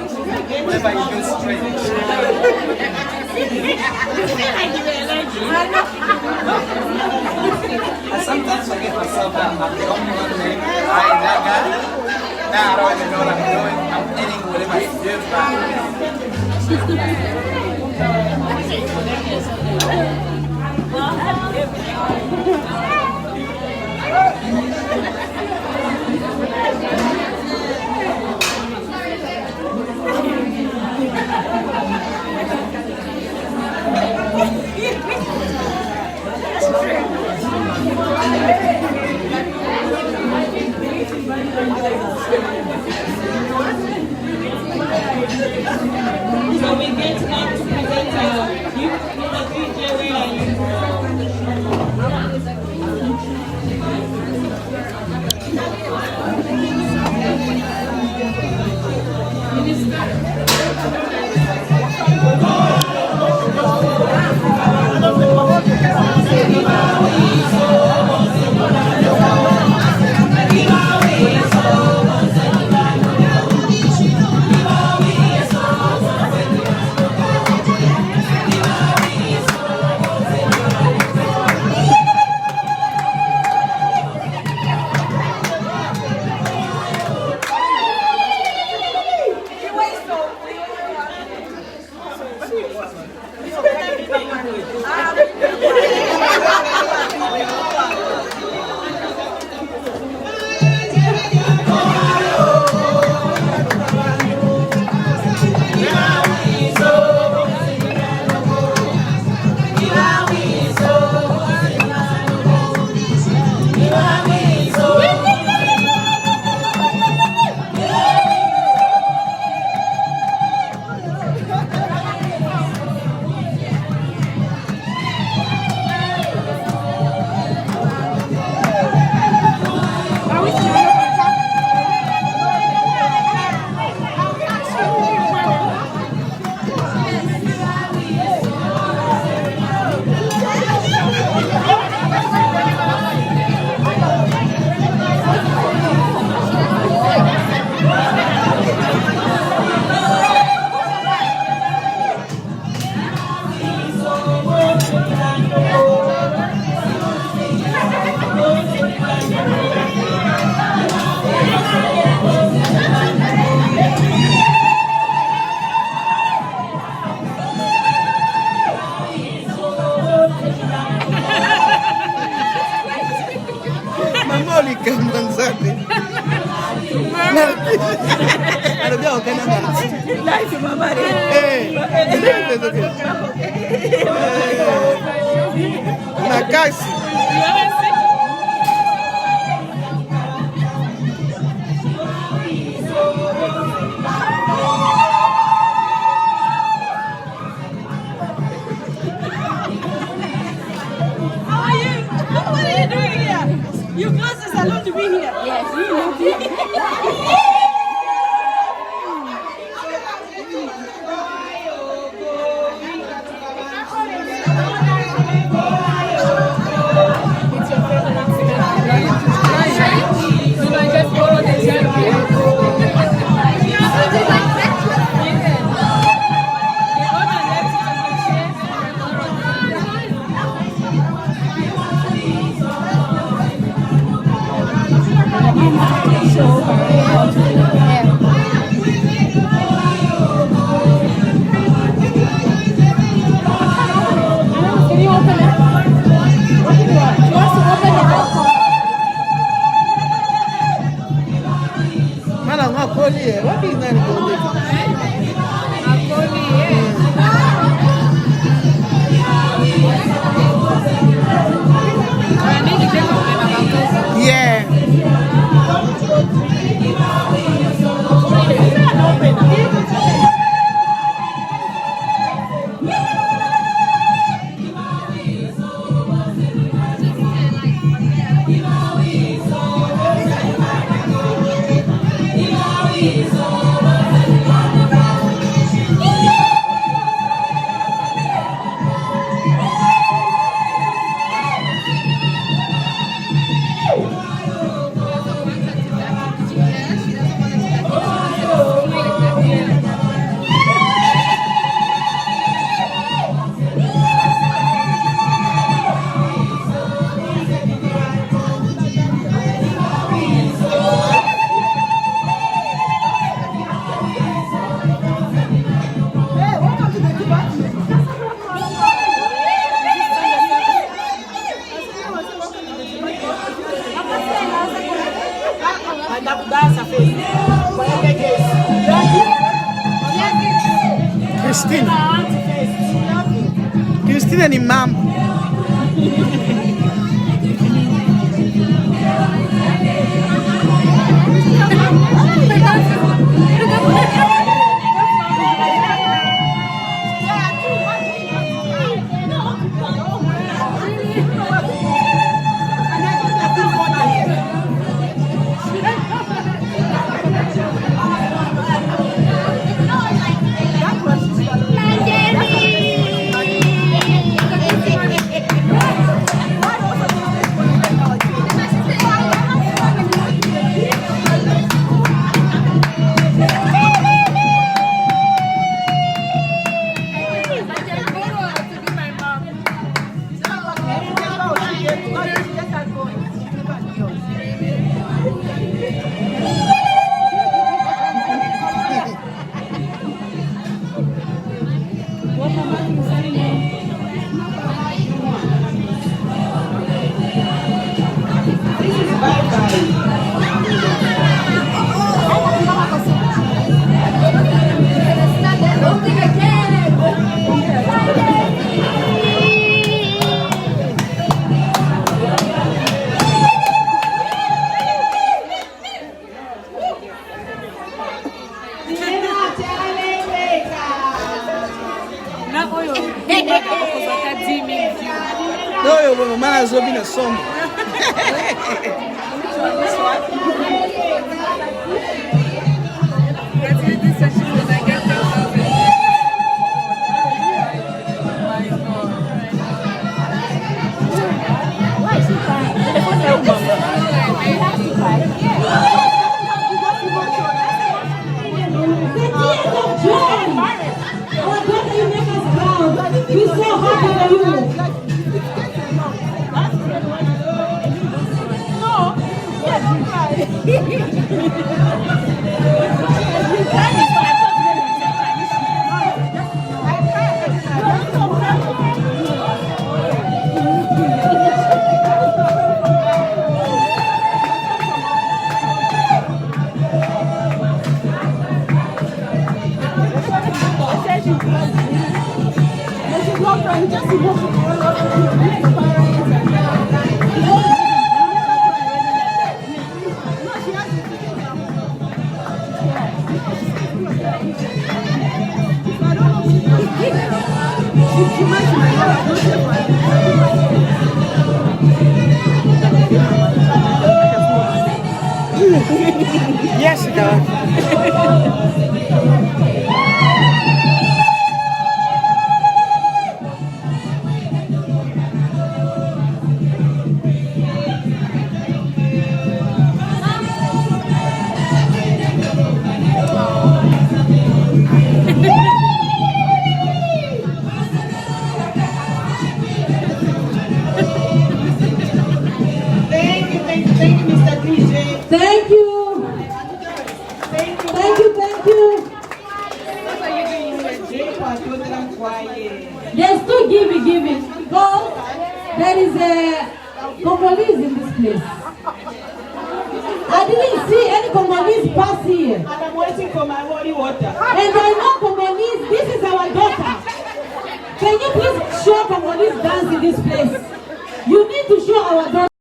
Whenever you feel strange. I sometimes forget myself that I'm the only one named that guy. Now I don't even know what I'm doing. I'm eating whatever So we get now to present you where are you? You girls is allowed to be here. Yes, you will be. Mwingine ni mama. Yo, maana zobi na somo. We're so happy for you. Yes, it does. Thank you. There's no giving because there is a Congolese in this place. I didn't see any Congolese pass here. And I'm waiting for my holy water. And I know Congolese, this is our daughter. Can you please show Congolese dance in this place?